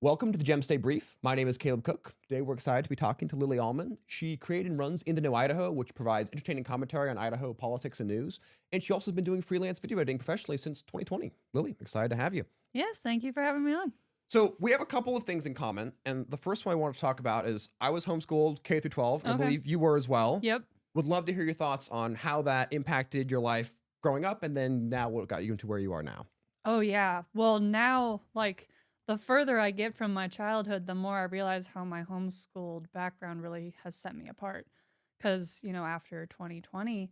Welcome to the Gem State Brief. My name is Caleb Cook. Today we're excited to be talking to Lilly Allman. She created and runs InTheKnowIdaho, which provides entertaining commentary on Idaho politics and news. And she also has been doing freelance video editing professionally since 2020. Lilly, excited to have you. Yes, thank you for having me on. So we have a couple of things in common. And the first one I want to talk about is I was homeschooled K through 12. And I believe you were as well. Yep. Would love to hear your thoughts on how that impacted your life growing up and then now what got you into where you are now. Oh, yeah. Well, now, the further I get from my childhood, the more I realize how my homeschooled background really has set me apart. Because, after 2020,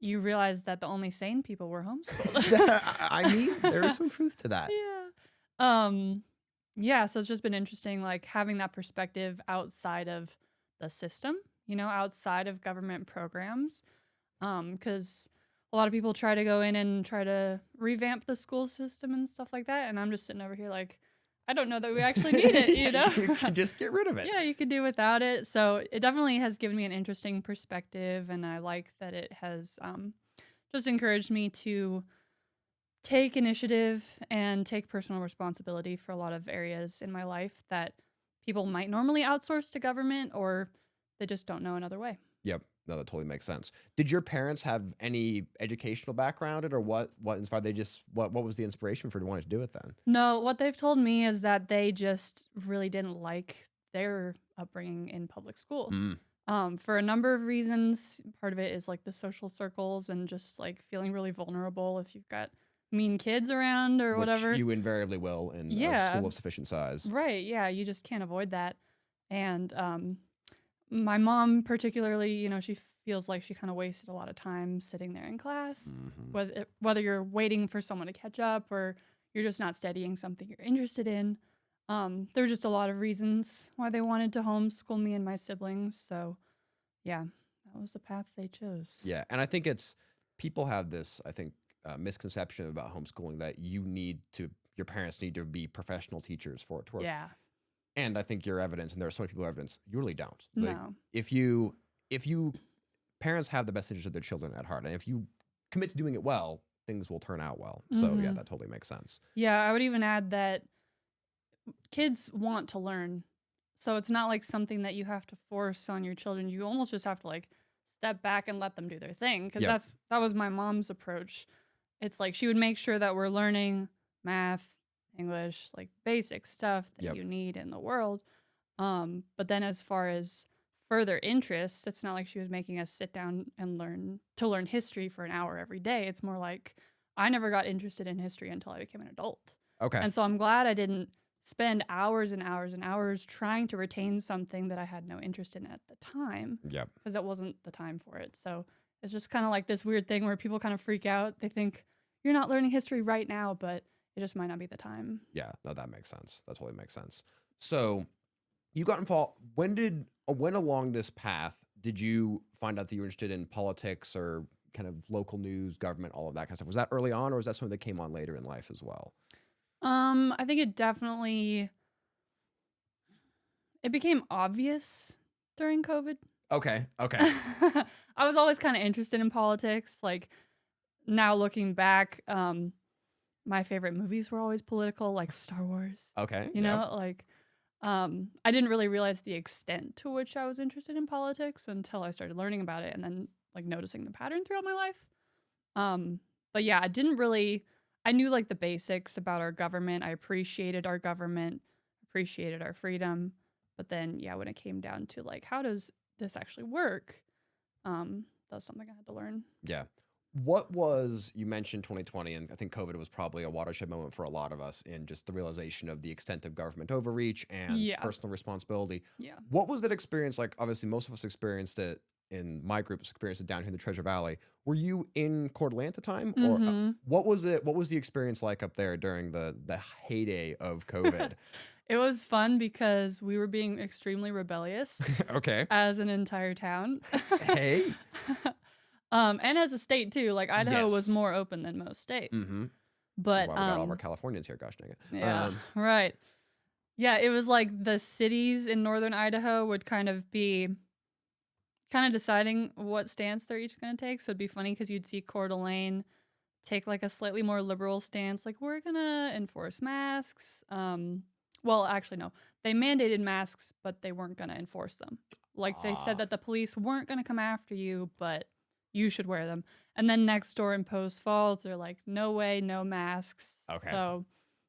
you realize that the only sane people were homeschooled. I mean, there is some truth to that. Yeah, so it's just been interesting, having that perspective outside of the system, outside of government programs. Because a lot of people try to go in and try to revamp the school system and stuff like that. And I'm just sitting over here I don't know that we actually need it, You can just get rid of it. Yeah, you could do without it. So it definitely has given me an interesting perspective. And I like that it has just encouraged me to take initiative and take personal responsibility for a lot of areas in my life that people might normally outsource to government or they just don't know another way. Yep. No, that totally makes sense. Did your parents have any educational background in it, or what inspired what was the inspiration for wanting to do it then? No, what they've told me is that they just really didn't like their upbringing in public school. For a number of reasons. Part of it is the social circles and just feeling really vulnerable if you've got mean kids around or whatever. You invariably will in a school of sufficient size. Right. Yeah. You just can't avoid that. And my mom particularly, she feels like she kind of wasted a lot of time sitting there in class, whether you're waiting for someone to catch up or you're just not studying something you're interested in. There were just a lot of reasons why they wanted to homeschool me and my siblings. So, yeah, that was the path they chose. Yeah, and I think people have this, misconception about homeschooling that your parents need to be professional teachers for it to work. Yeah. And I think your evidence, and there are so many people who have evidence, you really don't. No. If you parents have the best interest of their children at heart, and if you commit to doing it well, things will turn out well. So yeah, that totally makes sense. Yeah, I would even add that kids want to learn. So it's not something that you have to force on your children. You almost just have to step back and let them do their thing. Because that was my mom's approach. It's she would make sure that we're learning math, English, basic stuff that you need in the world. But then as far as further interest, it's not like she was making us sit down and learn history for an hour every day. It's more I never got interested in history until I became an adult. Okay. And so I'm glad I didn't spend hours and hours and hours trying to retain something that I had no interest in at the time. Yep. Because it wasn't the time for it. So it's just kind of this weird thing where people kind of freak out. They think you're not learning history right now, but it just might not be the time. Yeah, no, that makes sense. That totally makes sense. So you got involved. When along this path did you find out that you were interested in politics or kind of local news, government, all of that kind of stuff? Was that early on, or was that something that came on later in life as well? I think it became obvious during COVID. Okay. I was always kind of interested in politics. Now looking back, my favorite movies were always political, like Star Wars. Okay. I didn't really realize the extent to which I was interested in politics until I started learning about it and then noticing the pattern throughout my life. But yeah, I knew the basics about our government. I appreciated our government, appreciated our freedom. But then, yeah, when it came down to how does this actually work? That was something I had to learn. Yeah. You mentioned 2020, and I think COVID was probably a watershed moment for a lot of us in just the realization of the extent of government overreach and personal responsibility. Yeah. What was that experience like? Obviously, most of us experienced it in my group's experienced it down here in the Treasure Valley. Were you in Coeur d'Alene at the time? Or what was it? What was the experience like up there during the heyday of COVID? It was fun because we were being extremely rebellious. Okay. As an entire town. Hey. And as a state too, Idaho was more open than most states. But we got all of our Californians here, gosh dang it. Yeah, right. Yeah, it was the cities in northern Idaho would kind of be deciding what stance they're each going to take. So it'd be funny because you'd see Coeur d'Alene take a slightly more liberal stance, we're gonna enforce masks. well, actually, no. They mandated masks, but they weren't going to enforce them. Like, they said that the police weren't going to come after you, but you should wear them. And then next door in Post Falls, they're like, no way, no masks. Okay. So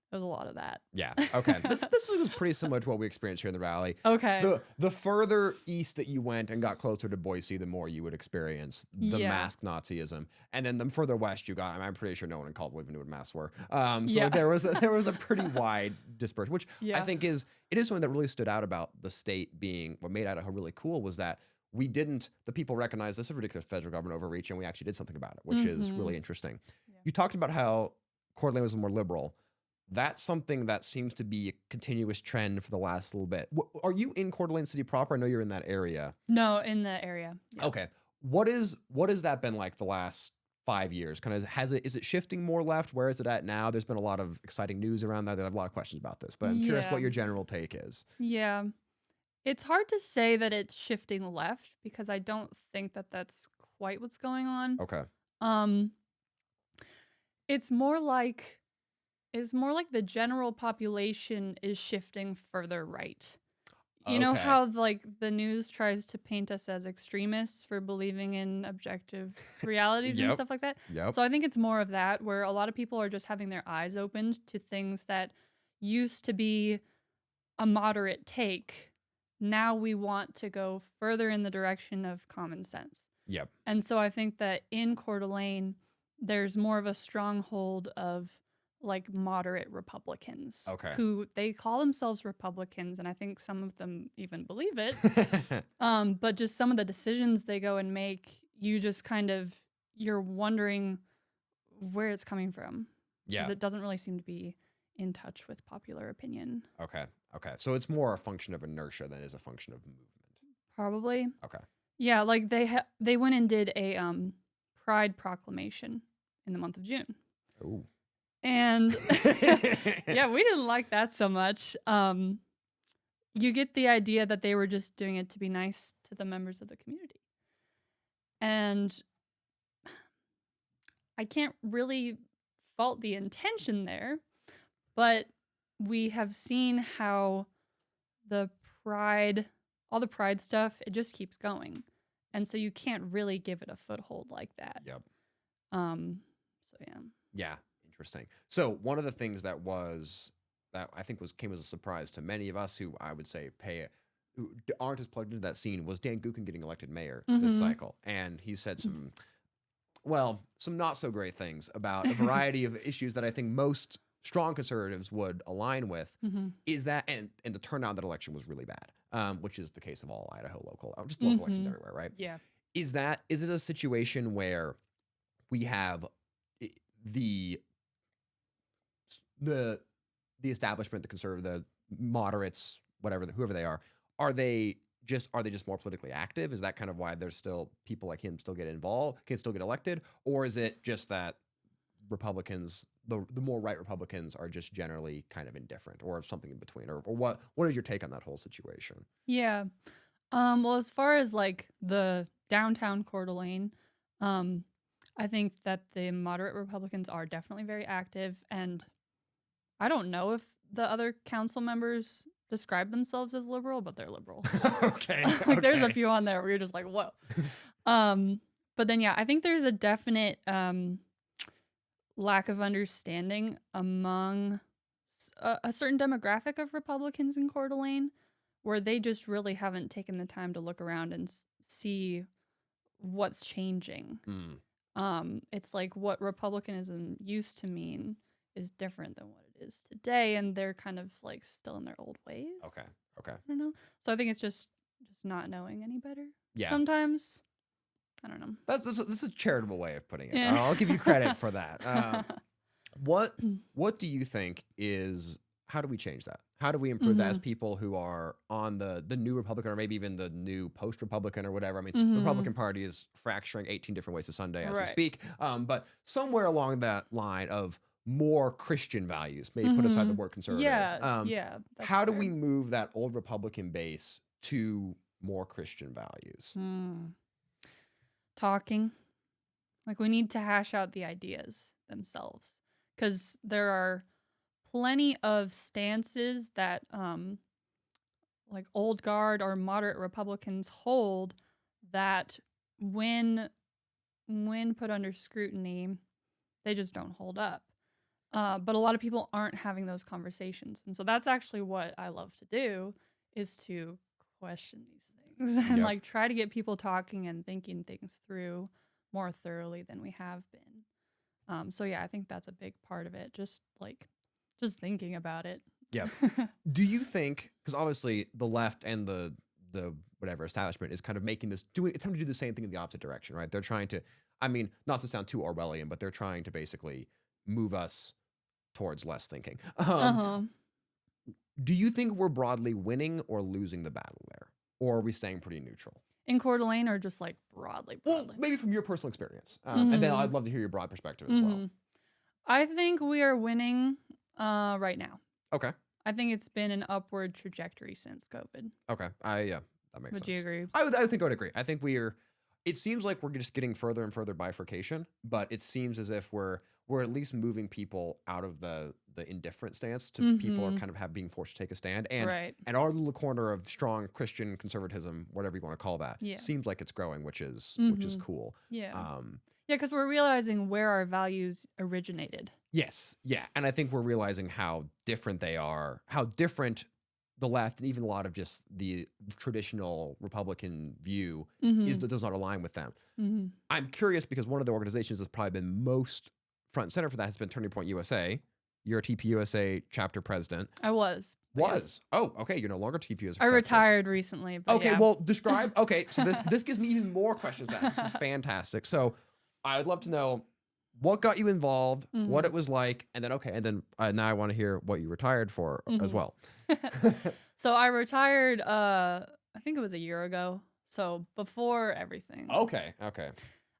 there's a lot of that. Yeah. Okay. This was pretty similar to what we experienced here in the Valley. Okay. The further east that you went and got closer to Boise, the more you would experience the mask Nazism. And then the further west you got, I'm pretty sure no one in Caldwell even knew what masks were. So there was a pretty wide dispersion, which I think it is something that really stood out about the state being what made Idaho really cool was that the people recognized this is a ridiculous federal government overreach, and we actually did something about it, which is really interesting. Yeah. You talked about how Coeur d'Alene was more liberal. That's something that seems to be a continuous trend for the last little bit. Are you in Coeur d'Alene City proper? I know you're in that area. No, in the area. Yeah. Okay. What has that been like the last 5 years? Kind of is it shifting more left? Where is it at now? There's been a lot of exciting news around that. I have a lot of questions about this, but I'm curious what your general take is. Yeah. It's hard to say that it's shifting left because I don't think that that's quite what's going on. Okay. It's more like the general population is shifting further right. You know how like the news tries to paint us as extremists for believing in objective realities and stuff like that. Yep. So I think it's more of that, where a lot of people are just having their eyes opened to things that used to be a moderate take. Now we want to go further in the direction of common sense. Yep. And so I think that in Coeur d'Alene, there's more of a stronghold of like moderate Republicans who they call themselves Republicans, and I think some of them even believe it. But just some of the decisions they go and make, you just kind of, you're wondering where it's coming from. Yeah. Because it doesn't really seem to be in touch with popular opinion. Okay. So it's more a function of inertia than it is a function of movement. Probably. Okay. Yeah, like they went and did a Pride proclamation in the month of June. Ooh. And yeah, we didn't like that so much. You get the idea that they were just doing it to be nice to the members of the community. And I can't really fault the intention there, but we have seen how all the pride stuff, it just keeps going. And so you can't really give it a foothold like that. Yep. So yeah. Yeah. Interesting. So one of the things that I think came as a surprise to many of us who I would say who aren't as plugged into that scene was Dan Gookin getting elected mayor this cycle. And he said some not so great things about a variety of issues that I think most strong conservatives would align with. Is that, and the turnout in that election was really bad, which is the case of all Idaho local elections everywhere, right? Yeah. Is it a situation where we have the establishment, the conservative, the moderates, whoever they are they just more politically active? Is that kind of why there's still people like him still get involved, can still get elected? Or is it just that Republicans, the more right Republicans are just generally kind of indifferent, or something in between? Or what is your take on that whole situation? Yeah. Well, as far as like the downtown Coeur d'Alene, I think that the moderate Republicans are definitely very active, and I don't know if the other council members describe themselves as liberal, but they're liberal. Okay. There's a few on there where you're just like, whoa. But then, yeah, I think there's a definite lack of understanding among a certain demographic of Republicans in Coeur d'Alene, where they just really haven't taken the time to look around and see what's changing. It's like what Republicanism used to mean is different than what it is today, and they're kind of like still in their old ways. Okay. I don't know. So I think it's just not knowing any better. Yeah. Sometimes. I don't know. That's a charitable way of putting it. Yeah. I'll give you credit for that. What do you think how do we change that? How do we improve that as people who are on the new Republican, or maybe even the new post-Republican or whatever? I mean, the Republican Party is fracturing 18 different ways to Sunday as we speak. But somewhere along that line of more Christian values, maybe put aside the word conservative. Yeah. How do we move that old Republican base to more Christian values? Talking. Like, we need to hash out the ideas themselves, because there are plenty of stances that like old guard or moderate Republicans hold that when put under scrutiny, they just don't hold up. But a lot of people aren't having those conversations. And so that's actually what I love to do, is to question these things and like try to get people talking and thinking things through more thoroughly than we have been. So yeah, I think that's a big part of it. Just thinking about it. Yeah. Do you think, because obviously the left and the whatever establishment is kind of making this, attempting to do the same thing in the opposite direction, right? They're trying to, I mean, not to sound too Orwellian, but they're trying to basically move us towards less thinking. Do you think we're broadly winning or losing the battle there? Or are we staying pretty neutral? In Coeur d'Alene, or just like broadly? Well, maybe from your personal experience. And then I'd love to hear your broad perspective as well. I think we are winning right now. Okay. I think it's been an upward trajectory since COVID. Okay. Yeah, that makes sense. Would you agree? I think I would agree. I think it seems like we're just getting further and further bifurcation, but it seems as if we're at least moving people out of the indifferent stance to people are kind of being forced to take a stand. And our little corner of strong Christian conservatism, whatever you want to call that, seems like it's growing, which is cool. Yeah. Because we're realizing where our values originated. Yes. Yeah. And I think we're realizing how different they are, how different the left and even a lot of just the traditional Republican view does not align with them. I'm curious because one of the organizations that's probably been most front and center for that has been Turning Point USA. You're a TPUSA chapter president. I was. Oh, okay. You're no longer TPUSA. I retired recently. But okay. Well, describe. Okay. So this gives me even more questions to ask. This is fantastic. So I would love to know what got you involved, what it was like, and then now I want to hear what you retired for as well. So I retired, I think it was a year ago. So before everything. Okay.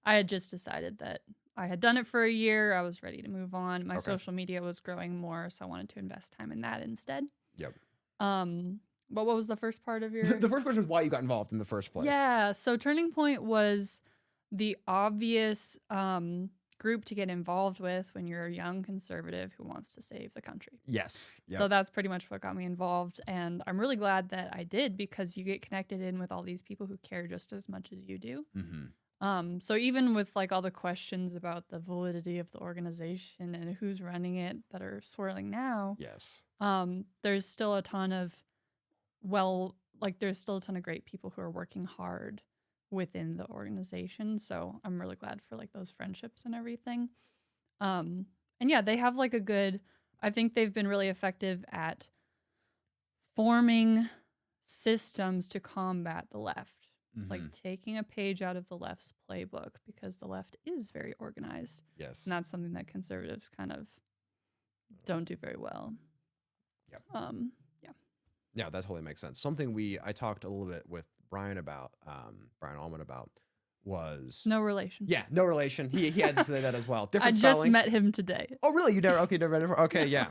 I had just decided that I had done it for a year. I was ready to move on. My social media was growing more, so I wanted to invest time in that instead. Yep. But what was the first part of your... The first question was why you got involved in the first place. Yeah. So Turning Point was the obvious group to get involved with when you're a young conservative who wants to save the country. Yes. Yep. So that's pretty much what got me involved. And I'm really glad that I did, because you get connected in with all these people who care just as much as you do. So even with like all the questions about the validity of the organization and who's running it that are swirling now, there's still a ton of great people who are working hard within the organization. So I'm really glad for like those friendships and everything. And yeah, they have like I think they've been really effective at forming systems to combat the left. Like taking a page out of the left's playbook, because the left is very organized. Yes. And that's something that conservatives kind of don't do very well. Yep. Yeah, that totally makes sense. Something I talked a little bit with Brian about, Brian Allman about, was no relation. Yeah, no relation. He had to say that as well. Different I spelling. just met him today. Oh, really? You never met him? Okay, yeah.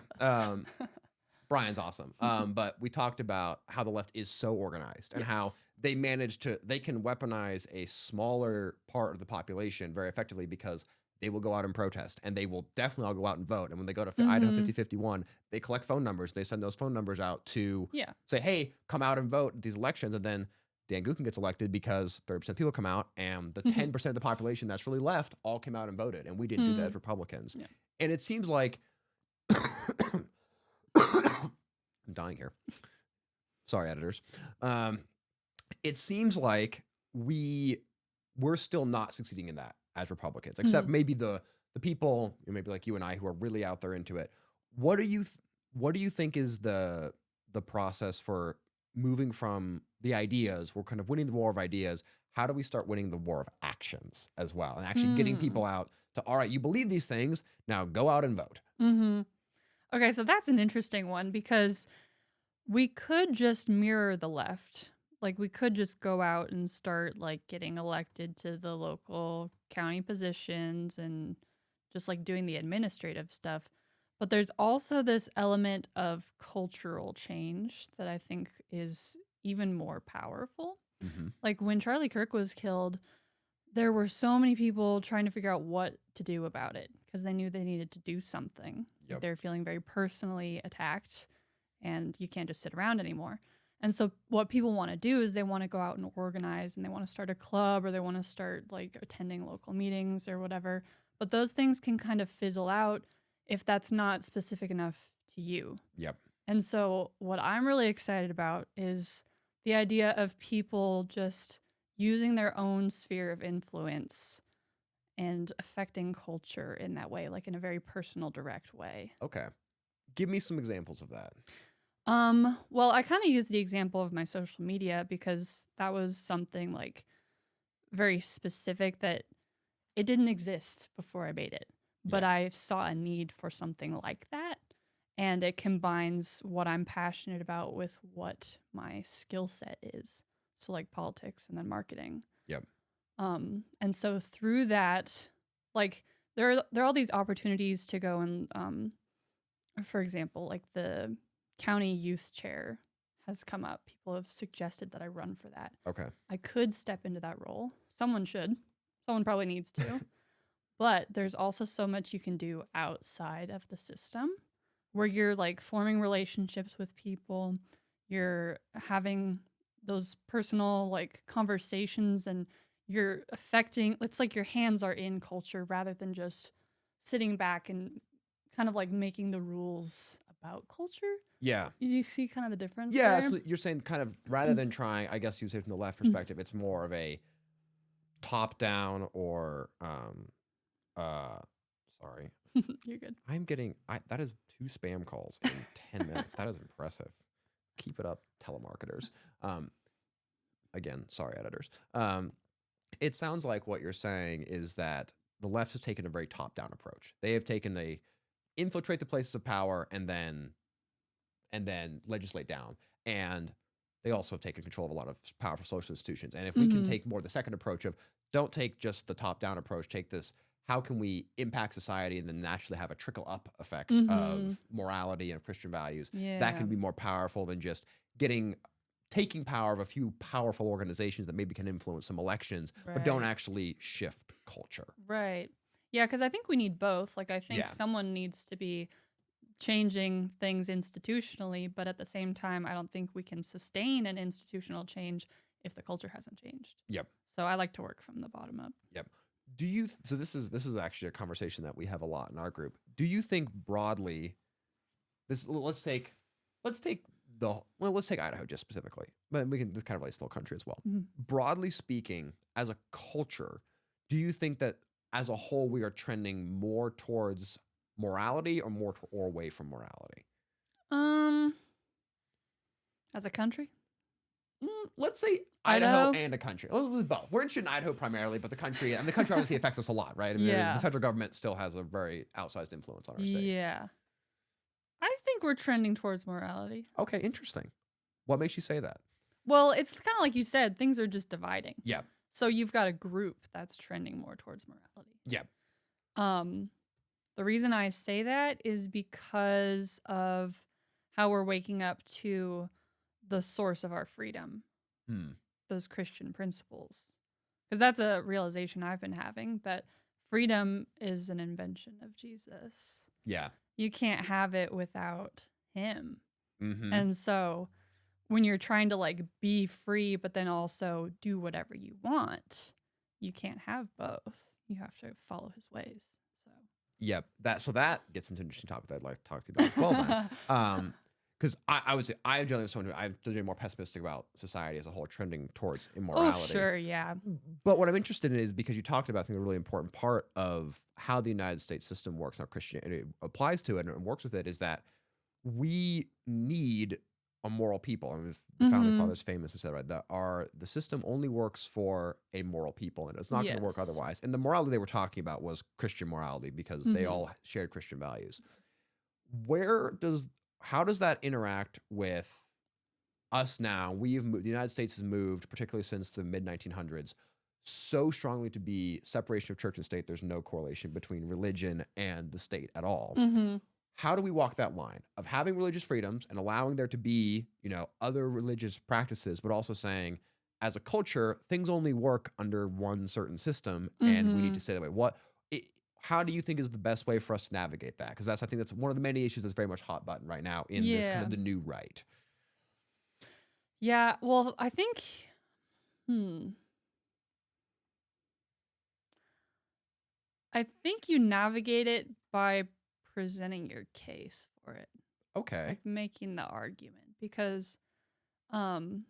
Brian's awesome. But we talked about how the left is so organized and how they can weaponize a smaller part of the population very effectively, because they will go out and protest, and they will definitely all go out and vote. And when they go to Idaho 5051, they collect phone numbers. They send those phone numbers out to say, hey, come out and vote at these elections. And then Dan Gookin gets elected because 30% of people come out, and the 10% of the population that's really left all came out and voted. And we didn't do that as Republicans. Yeah. And it seems like I'm dying here. Sorry, editors. It seems like we're still not succeeding in that as Republicans, except maybe the people, maybe like you and I, who are really out there into it. What do you think is the process for moving from the ideas? We're kind of winning the war of ideas. How do we start winning the war of actions as well, and actually getting people out to, all right, you believe these things, now go out and vote. Okay, so that's an interesting one, because we could just mirror the left. Like, we could just go out and start like getting elected to the local county positions and just like doing the administrative stuff. But there's also this element of cultural change that I think is even more powerful. Like when Charlie Kirk was killed, there were so many people trying to figure out what to do about it, because they knew they needed to do something. Yep. They're feeling very personally attacked, and you can't just sit around anymore. And so what people want to do is they want to go out and organize, and they want to start a club, or they want to start like attending local meetings or whatever. But those things can kind of fizzle out if that's not specific enough to you. Yep. And so what I'm really excited about is the idea of people just using their own sphere of influence and affecting culture in that way, like in a very personal, direct way. Okay. Give me some examples of that. Well, I kind of use the example of my social media because that was something like very specific that it didn't exist before I made it, but Yeah. I saw a need for something like that. And it combines what I'm passionate about with what my skill set is. So like politics and then marketing. Yep. And so through that, like there are all these opportunities to go and, for example, like the county youth chair has come up. People have suggested that I run for that. Okay. I could step into that role. Someone should. Someone probably needs to. But there's also so much you can do outside of the system where you're like forming relationships with people. You're having those personal like conversations, and you're affecting, it's like your hands are in culture rather than just sitting back and kind of like making the rules about culture. Yeah. You see kind of the difference Yeah. there? So you're saying kind of rather than trying, I guess you would say from the left perspective, it's more of a top down or, sorry. You're good. That is 2 spam calls in 10 minutes. That is impressive. Keep it up, telemarketers. Again, sorry, editors. It sounds like what you're saying is that the left has taken a very top-down approach. They have taken a infiltrate the places of power and then legislate down. And they also have taken control of a lot of powerful social institutions. And if we can take more the second approach of don't take just the top-down approach, take this, how can we impact society and then naturally have a trickle-up effect of morality and Christian values? Yeah. That can be more powerful than just taking power of a few powerful organizations that maybe can influence some elections, but don't Right. actually shift culture. Right. Yeah, because I think we need both. Like, I think Yeah. someone needs to be changing things institutionally, but at the same time, I don't think we can sustain an institutional change if the culture hasn't changed. Yep. So I like to work from the bottom up. Yep. So this is actually a conversation that we have a lot in our group. Do you think broadly let's take Idaho just specifically, but this kind of relates to the whole country as well. Broadly speaking, as a culture, do you think that as a whole we are trending more towards morality or or away from morality? As a country? Let's say Idaho and a country. Let's do both. We're interested in Idaho primarily, but the country obviously affects us a lot, right? I mean, Yeah. the federal government still has a very outsized influence on our state. Yeah. I think we're trending towards morality. Okay, interesting. What makes you say that? Well, it's kind of like you said, things are just dividing. Yeah. So you've got a group that's trending more towards morality. Yeah. The reason I say that is because of how we're waking up to the source of our freedom, those Christian principles. Because that's a realization I've been having, that freedom is an invention of Jesus. Yeah. You can't have it without him. Mm-hmm. And so when you're trying to like be free, but then also do whatever you want, you can't have both. You have to follow his ways. So Yep. That gets into an interesting topic that I'd like to talk to you about as well, man. Because I would say I generally someone who I'm generally more pessimistic about society as a whole trending towards immorality. Oh, sure, yeah. But what I'm interested in is because you talked about, I think, a really important part of how the United States system works, how Christianity applies to it and works with it, is that we need a moral people. I mean, the founding fathers famously said, right, that the system only works for a moral people and it's not going to work otherwise. And the morality they were talking about was Christian morality because they all shared Christian values. How does that interact with us now? The United States has moved, particularly since the mid-1900s, so strongly to be separation of church and state. There's no correlation between religion and the state at all. How do we walk that line of having religious freedoms and allowing there to be, other religious practices, but also saying, as a culture, things only work under one certain system, and we need to stay that way? how do you think is the best way for us to navigate that? Because I think that's one of the many issues that's very much hot button right now in this kind Yeah. of the new right. Yeah. Well, I think, I think you navigate it by presenting your case for it, Okay. like making the argument, because, um,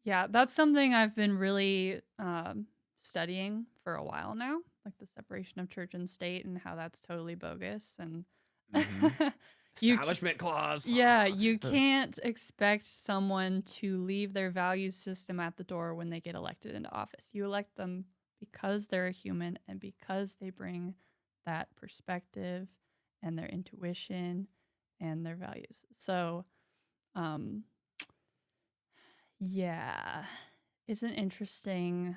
yeah, that's something I've been really studying for a while now, like the separation of church and state and how that's totally bogus. And you, Establishment clause. yeah, you can't expect someone to leave their value system at the door when they get elected into office. You elect them because they're a human and because they bring that perspective and their intuition and their values. So, yeah, it's an interesting.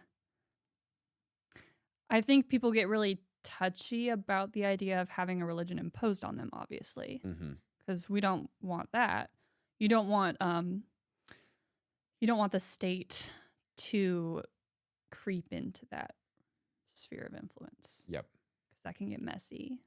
I think people get really touchy about the idea of having a religion imposed on them, obviously, because we don't want that. You don't want the state to creep into that sphere of influence. Yep. Because that can get messy.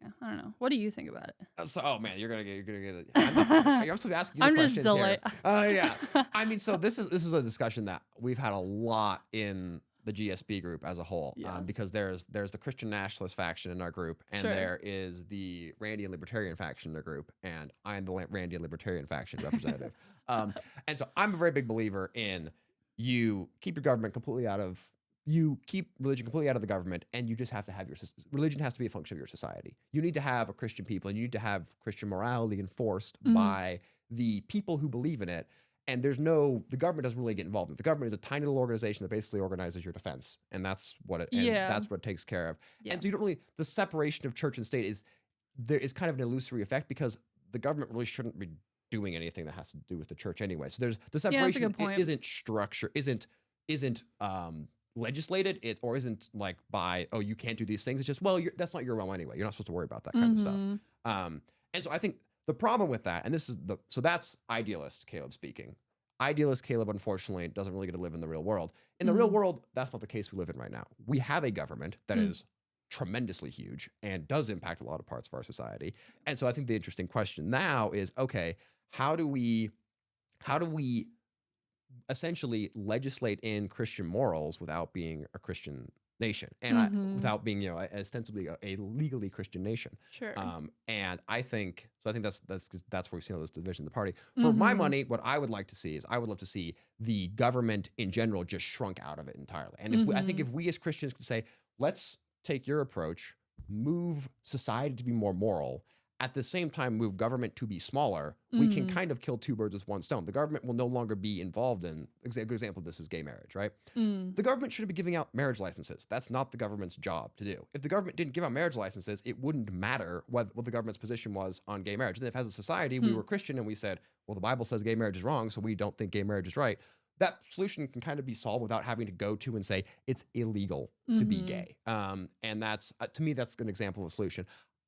Yeah, I don't know. What do you think about it? So, oh man, you're gonna get it. I'm supposed to be asking you I'm questions just delayed. here. Yeah. I mean, so this is a discussion that we've had a lot in the GSB group as a whole, because there's the Christian nationalist faction in our group, and there is the Randian libertarian faction in our group, and I'm the Randian libertarian faction representative. And so I'm a very big believer in you keep your government completely out of. You keep religion completely out of the government, and you just have to have religion has to be a function of your society. You need to have a Christian people, and you need to have Christian morality enforced by the people who believe in it. And the government doesn't really get involved in it. The government is a tiny little organization that basically organizes your defense, and that's what it takes care of. Yeah. And so you don't really, the separation of church and state is kind of an illusory effect, because the government really shouldn't be doing anything that has to do with the church anyway. So there's the separation isn't structure, isn't legislated, or isn't like by, oh, you can't do these things. It's just, well, that's not your realm anyway. You're not supposed to worry about that kind of stuff. And so I think the problem with that, and this is so that's idealist Caleb speaking. Idealist Caleb, unfortunately, doesn't really get to live in the real world. In the real world, that's not the case we live in right now. We have a government that is tremendously huge and does impact a lot of parts of our society. And so I think the interesting question now is, okay, how do we essentially legislate in Christian morals without being a Christian nation, and without being, ostensibly a legally Christian nation. Sure. And I think that's where we've seen all this division in the party. For my money, what I would like to see is I would love to see the government in general just shrunk out of it entirely. And I think if we as Christians could say, let's take your approach, move society to be more moral, at the same time move government to be smaller, we can kind of kill two birds with one stone. The government will no longer be involved in, a good example of this is gay marriage, right? The government shouldn't be giving out marriage licenses. That's not the government's job to do. If the government didn't give out marriage licenses, it wouldn't matter what the government's position was on gay marriage. And if as a society we were Christian and we said, well, the Bible says gay marriage is wrong, so we don't think gay marriage is right, that solution can kind of be solved without having to go to and say it's illegal to be gay. And that's, to me, that's an example of a solution.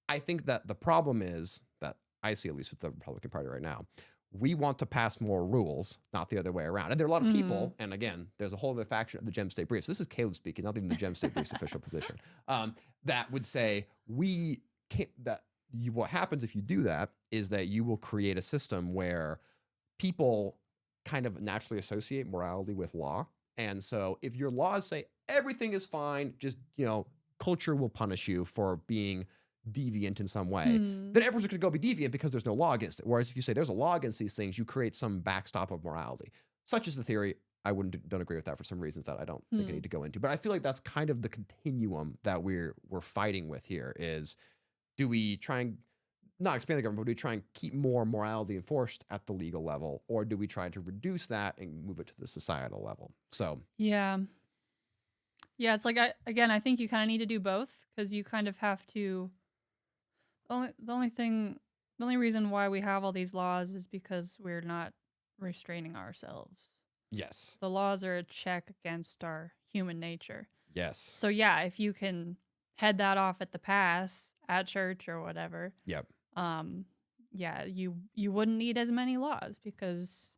I think that the problem is that I see, at least with the Republican Party right now, we want to pass more rules, not the other way around. And there are a lot of people, and again, there's a whole other faction of the Gem State Briefs. This is Caleb speaking, not even the Gem State Briefs official position, that would say what happens if you do that is that you will create a system where people kind of naturally associate morality with law. And so if your laws say everything is fine, just, culture will punish you for being deviant in some way, then everyone's going to go be deviant because there's no law against it. Whereas if you say there's a law against these things, you create some backstop of morality. Such is the theory. I don't agree with that for some reasons that I don't think I need to go into. But I feel like that's kind of the continuum that we're fighting with here is, do we try and not expand the government, but do we try and keep more morality enforced at the legal level, or do we try to reduce that and move it to the societal level? So yeah, it's like I think you kind of need to do both, because you kind of have to. The only reason why we have all these laws is because we're not restraining ourselves. Yes. The laws are a check against our human nature. Yes. So yeah, if you can head that off at the pass at church or whatever. Yep. Yeah, you wouldn't need as many laws because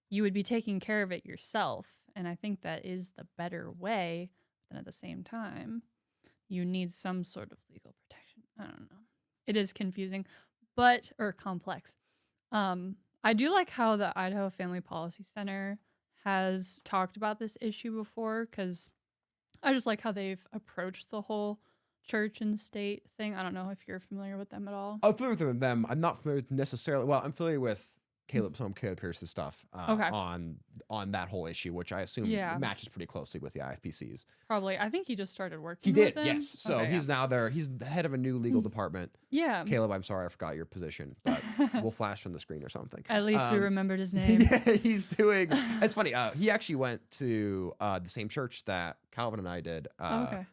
you would be taking care of it yourself. And I think that is the better way then at the same time, you need some sort of legal protection. I don't know. It is confusing, or complex. I do like how the Idaho Family Policy Center has talked about this issue before, because I just like how they've approached the whole church and state thing. I don't know if you're familiar with them at all. I'm familiar with them. I'm not familiar with necessarily. Well, I'm familiar with some of Caleb Pierce's stuff Okay. on that whole issue, which I assume matches pretty closely with the IFPC's. Probably. I think he just started working. He did, with them. yes. So Okay, he's now there. He's the head of a new legal department. Yeah. Caleb, I'm sorry I forgot your position, but we'll flash on the screen or something. At least we remembered his name. Yeah, he's doing. It's funny. He actually went to the same church that Calvin and I did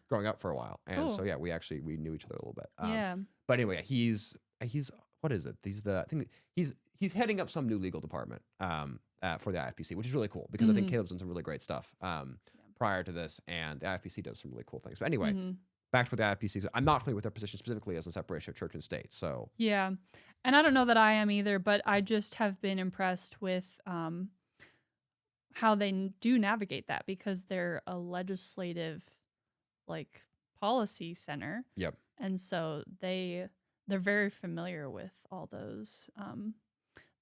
growing up for a while, and so yeah, we knew each other a little bit. Yeah. But anyway, he's what is it? I think he's heading up some new legal department for the IFPC, which is really cool because I think Caleb's done some really great stuff prior to this, and the IFPC does some really cool things. But anyway, back to the IFPC. I'm not familiar with their position specifically as a separation of church and state. So yeah, and I don't know that I am either, but I just have been impressed with how they do navigate that, because they're a legislative policy center. Yep. And so they're very familiar with all those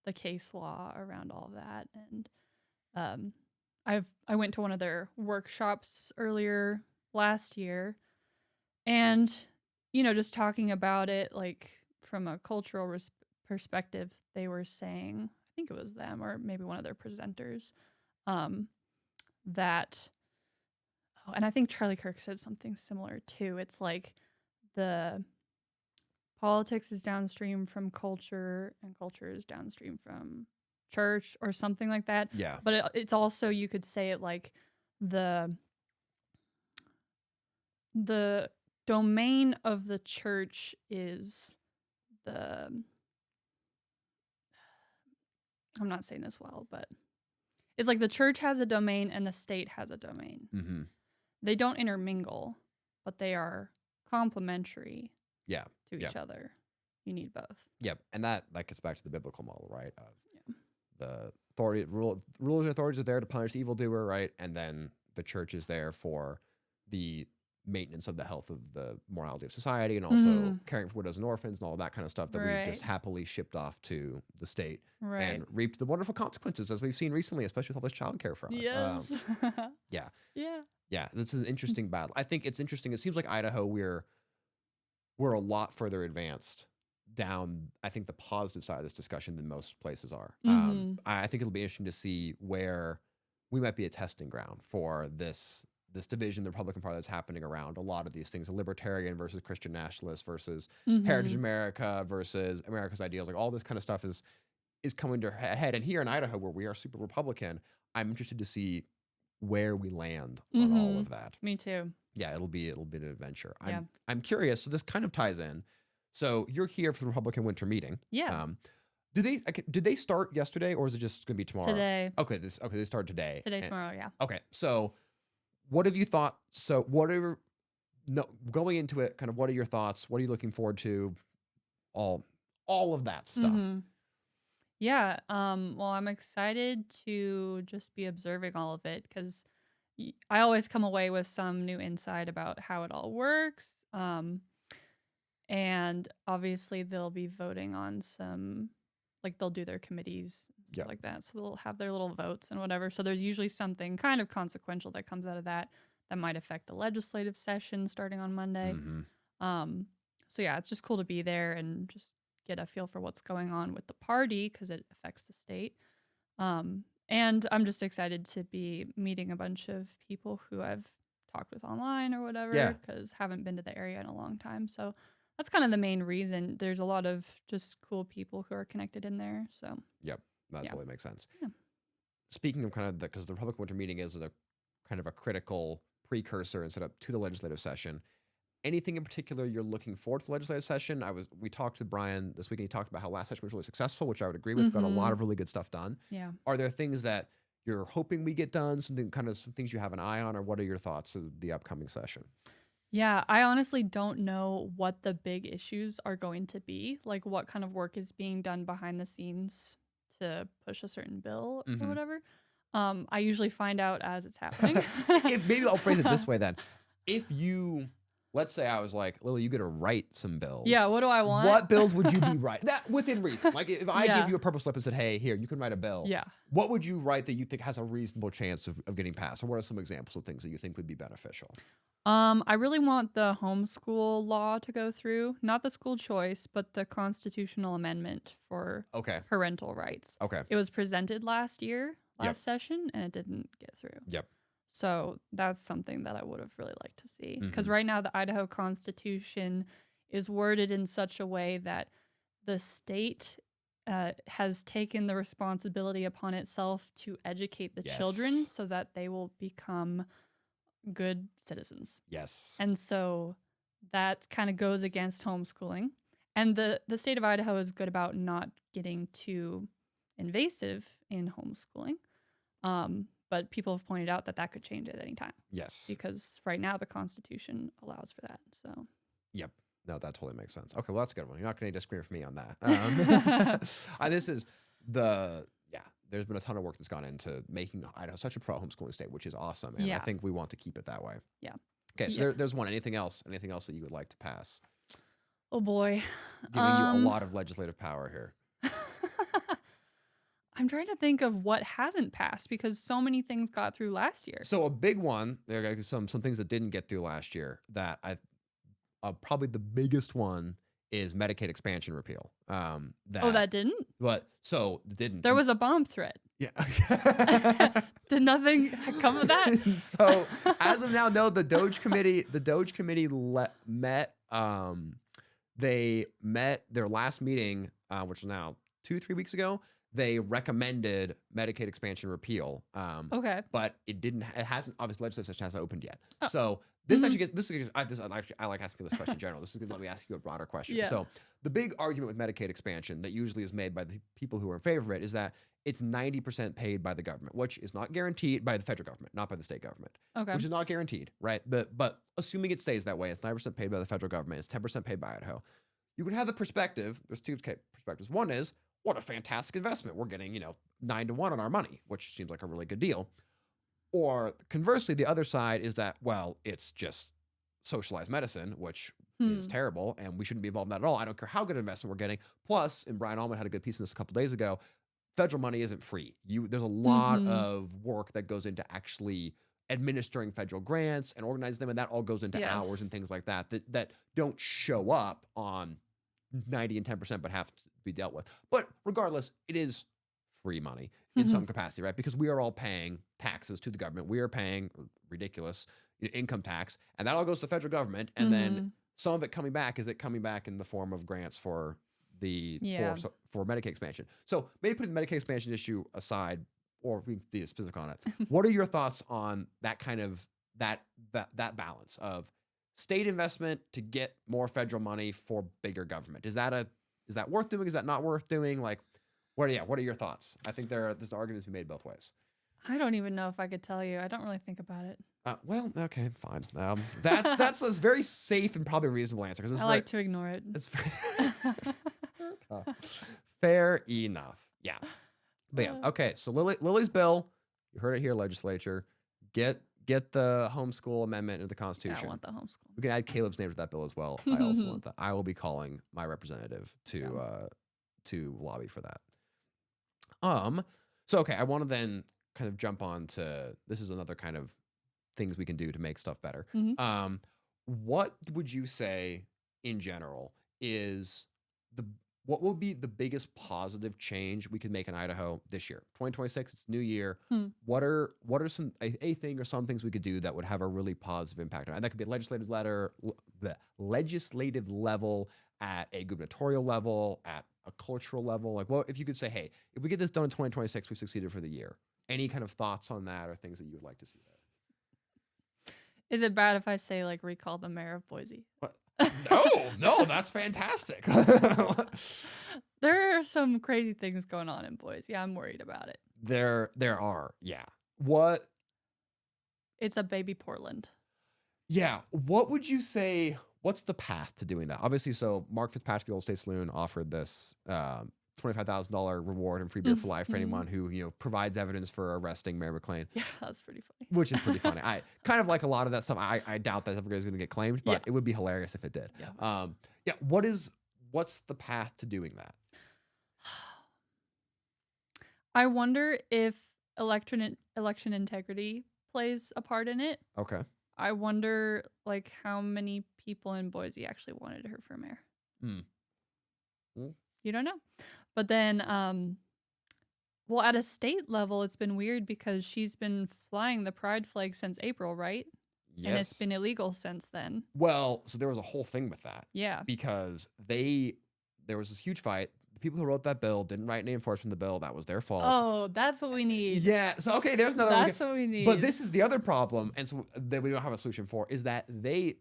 the case law around all that. And I went to one of their workshops earlier last year, and just talking about it from a cultural perspective, they were saying, I think it was them or maybe one of their presenters, that and I think Charlie Kirk said something similar too. It's like the politics is downstream from culture, and culture is downstream from church, or something like that. Yeah. But it's also, you could say it like the domain of the church is I'm not saying this well, but it's like the church has a domain and the state has a domain. Mm-hmm. They don't intermingle, but they are complementary to each other. You need both. Yep. And that gets back to the biblical model, right? Of the rulers and authorities are there to punish the evildoer, right? And then the church is there for the maintenance of the health of the morality of society, and also caring for widows and orphans and all that kind of stuff that we've just happily shipped off to the state and reaped the wonderful consequences, as we've seen recently, especially with all this child care fraud. Yes. Yeah. Yeah. Yeah. That's an interesting battle. I think it's interesting. It seems like Idaho, we're a lot further advanced down, I think, the positive side of this discussion than most places are. I think it'll be interesting to see where we might be a testing ground for this division, the Republican Party, that's happening around a lot of these things: a libertarian versus Christian nationalist versus Heritage America versus America's ideals. Like, all this kind of stuff is coming to a head. And here in Idaho, where we are super Republican, I'm interested to see where we land on all of that. Me too. Yeah, it'll be an adventure. I'm curious. So this kind of ties in. So you're here for the Republican winter meeting. Yeah. Did they start yesterday, or is it just going to be tomorrow? Today. Okay. They started today. Tomorrow. Yeah. Okay. So what have you thought? So going into it, kind of, what are your thoughts? What are you looking forward to? All of that stuff. Yeah. Well, I'm excited to just be observing all of it, because I always come away with some new insight about how it all works. And obviously they'll be voting on some, they'll do their committees, stuff like that. So they'll have their little votes and whatever. So there's usually something kind of consequential that comes out of that might affect the legislative session starting on Monday. So yeah, it's just cool to be there and just get a feel for what's going on with the party, because it affects the state. And I'm just excited to be meeting a bunch of people who I've talked with online or whatever, because haven't been to the area in a long time. So that's kind of the main reason. There's a lot of just cool people who are connected in there. So that totally makes sense. Yeah. Speaking of kind of because the Republican winter meeting is a kind of a critical precursor and setup to the legislative session. Anything in particular you're looking forward to the legislative session? We talked to Brian this week, and he talked about how last session was really successful, which I would agree with. Got a lot of really good stuff done. Yeah. Are there things that you're hoping we get done? Some things you have an eye on, or what are your thoughts of the upcoming session? Yeah, I honestly don't know what the big issues are going to be. Like, what kind of work is being done behind the scenes to push a certain bill or whatever. I usually find out as it's happening. Maybe I'll phrase it this way then. if you, let's say I was like, Lily, you got to write some bills. Yeah, what do I want? What bills would you be writing? That within reason. Like if I Yeah. give you a purple slip and said, hey, here, you can write a bill. Yeah. What would you write that you think has a reasonable chance of getting passed? Or what are some examples of things that you think would be beneficial? I really want the homeschool law to go through, not the school choice, but the constitutional amendment for Okay. parental rights. Okay. It was presented last Yep. session, and it didn't get through. Yep. So that's something that I would have really liked to see. Because Mhm. right now, the Idaho Constitution is worded in such a way that the state has taken the responsibility upon itself to educate the children Yes. so that they will become good citizens. Yes. And so that kind of goes against homeschooling. And the state of Idaho is good about not getting too invasive in homeschooling. But people have pointed out that that could change at any time Yes. because right now the Constitution allows for that. So Yep. No, that totally makes sense. Okay, well, that's a good one. You're not going to disagree with me on that. This is there's been a ton of work that's gone into making Idaho such a pro homeschooling state, which is awesome. And I Yeah. think we want to keep it that way. Yeah. Okay, so Yeah. there's one. Anything else that you would like to pass? Oh boy. Giving you a lot of legislative power here. I'm trying to think of what hasn't passed because so many things got through last year. So a big one, there are some things that didn't get through last year that probably the biggest one is Medicaid expansion repeal. That didn't? Didn't. There was a bomb threat. Yeah. Did nothing come of that? So as of now, no, the Doge committee met. They met their last meeting, which was now 2-3 weeks ago. They recommended Medicaid expansion repeal. Okay. But it hasn't, obviously legislative session hasn't opened yet. Oh. So this actually gets, I like asking this question in general. This is going to let me ask you a broader question. Yeah. So the big argument with Medicaid expansion that usually is made by the people who are in favor of it is that it's 90% paid by the government, which is not guaranteed by the federal government, not by the state government. Okay. Which is not guaranteed, right? But assuming it stays that way, it's 9% paid by the federal government, it's 10% paid by Idaho. You can have the perspective, there's two perspectives. One is, what a fantastic investment. We're getting, 9-to-1 on our money, which seems like a really good deal. Or conversely, the other side is that, well, it's just socialized medicine, which is terrible, and we shouldn't be involved in that at all. I don't care how good an investment we're getting. Plus, and Brian Allman had a good piece on this a couple days ago, federal money isn't free. There's a lot of work that goes into actually administering federal grants and organizing them, and that all goes into hours and things like that don't show up on 90 and 10%, but have to be dealt with. But regardless, it is free money in some capacity, right? Because we are all paying taxes to the government. We are paying ridiculous income tax, and that all goes to the federal government. And then some of it coming back in the form of grants for for Medicaid expansion. So maybe putting the Medicaid expansion issue aside, or we can be specific on it. What are your thoughts on that kind of that balance of state investment to get more federal money for bigger government? Is that worth doing? Is that not worth doing? Like, what are your thoughts? I think there's arguments to be made both ways. I don't even know if I could tell you. I don't really think about it. Well, okay, fine. That's a very safe and probably reasonable answer. I like to ignore it. It's fair enough. Yeah. But yeah, okay. So Lily's bill, you heard it here, legislature. Get the homeschool amendment into the Constitution. Yeah, I want the homeschool. We can add Caleb's name to that bill as well. I also want that. I will be calling my representative to lobby for that. So okay, I want to then kind of jump on to, this is another kind of things we can do to make stuff better. What would you say in general is what would be the biggest positive change we could make in Idaho this year? 2026, it's a new year. What are some a thing or some things we could do that would have a really positive impact on it? And that could be a legislative level, at a gubernatorial level, at a cultural level. Like, what if you could say, hey, if we get this done in 2026, we succeeded for the year? Any kind of thoughts on that or things that you would like to see there? Is it bad if I say like recall the mayor of Boise? What? No, that's fantastic. There are some crazy things going on in Boise. I'm worried about it. There are, yeah. What? It's a baby Portland. Yeah. What would you say? What's the path to doing that? Obviously, so Mark Fitzpatrick, the Old State Saloon, offered this $25,000 reward and free beer for life for anyone who, provides evidence for arresting Mary McLean, Yeah, that's pretty funny. which is pretty funny. I kind of like a lot of that stuff. I doubt that ever is going to get claimed, but it would be hilarious if it did. Yeah. What's the path to doing that? I wonder if election integrity plays a part in it. Okay. I wonder like how many people in Boise actually wanted her for mayor. You don't know. But then well, at a state level it's been weird because she's been flying the pride flag since April, right? Yes. And it's been illegal since then. Well, so there was a whole thing with that. Yeah. Because there was this huge fight. The people who wrote that bill didn't write any enforcement of the bill. That was their fault. Oh, that's what we need. Yeah. So, okay, there's another one. That's what we need. But this is the other problem, and so that we don't have a solution for, is that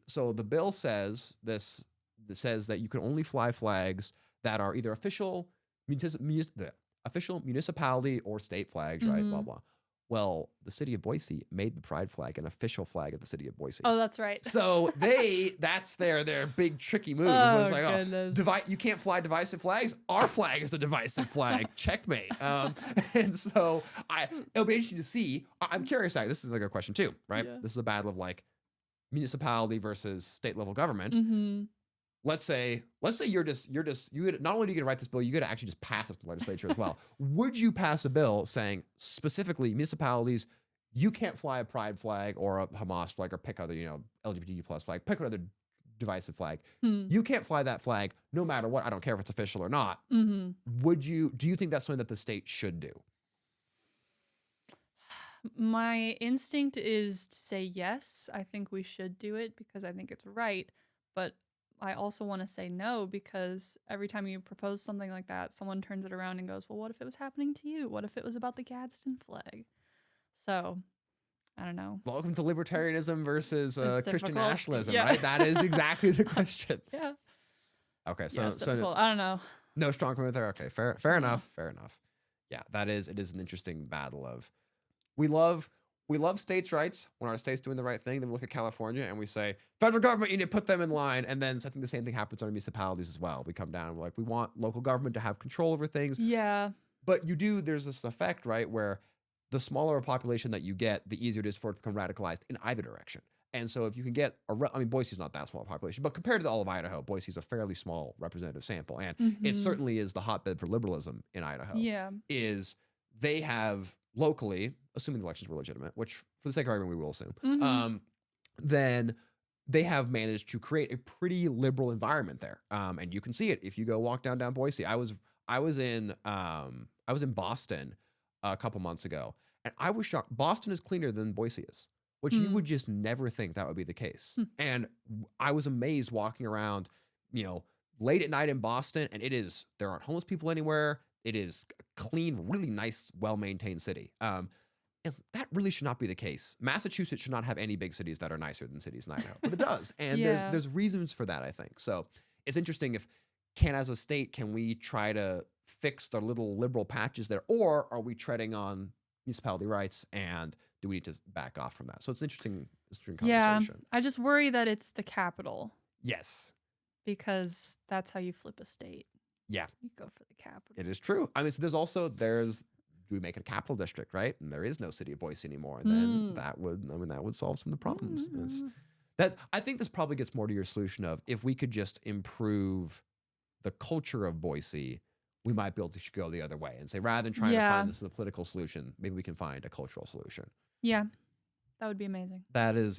so the bill says this, that says that you can only fly flags that are either official municipality or state flags, right? Blah, blah. Well, the city of Boise made the pride flag an official flag of the city of Boise. Oh, that's right. So that's their big tricky move. Oh, It was like, goodness. you can't fly divisive flags. Our flag is a divisive flag. Checkmate. And so it'll be interesting to see. I'm curious. This is like a question too, right? Yeah. This is a battle of like municipality versus state level government. Let's say you not only do you get to write this bill, you get to actually just pass it to the legislature as well. Would you pass a bill saying specifically municipalities, you can't fly a pride flag or a Hamas flag or pick other, LGBTQ plus flag, pick another divisive flag. You can't fly that flag no matter what. I don't care if it's official or not. Do you think that's something that the state should do? My instinct is to say yes. I think we should do it because I think it's right. But I also want to say no because every time you propose something like that, someone turns it around and goes, well, what if it was happening to you? What if it was about the Gadsden flag? So, I don't know. Welcome to libertarianism versus Christian difficult. nationalism, Yeah. right? That is exactly the question. Yeah. Okay, Yeah, it's difficult. I don't know. No strong commitment there. Okay, fair enough. Fair enough. Yeah, it is an interesting battle of we love states' rights when our state's doing the right thing. Then we look at California and we say, federal government, you need to put them in line. And then I think the same thing happens on municipalities as well. We come down and we're like, we want local government to have control over things. Yeah. But there's this effect, right, where the smaller a population that you get, the easier it is for it to become radicalized in either direction. And so if you can get Boise's not that small a population, but compared to all of Idaho, Boise's a fairly small representative sample. And it certainly is the hotbed for liberalism in Idaho. Yeah. They have locally, assuming the elections were legitimate, which for the sake of argument, we will assume, then they have managed to create a pretty liberal environment there. And you can see it if you go walk down Boise. I was in Boston a couple months ago, and I was shocked. Boston is cleaner than Boise is, which you would just never think that would be the case. And I was amazed walking around, late at night in Boston, and there aren't homeless people anywhere. It is a clean, really nice, well-maintained city. That really should not be the case. Massachusetts should not have any big cities that are nicer than cities in Idaho, but it does. And there's reasons for that, I think. So it's interesting as a state, can we try to fix the little liberal patches there, or are we treading on municipality rights and do we need to back off from that? So it's interesting conversation. Yeah, I just worry that it's the capital. Yes. Because that's how you flip a state. Yeah. You go for the capital. It is true. I mean, so do we make it a capital district, right? And there is no city of Boise anymore. And then that would solve some of the problems. I think this probably gets more to your solution of if we could just improve the culture of Boise, we might be able to go the other way and say, rather than trying to find this as a political solution, maybe we can find a cultural solution. Yeah. That would be amazing. That is,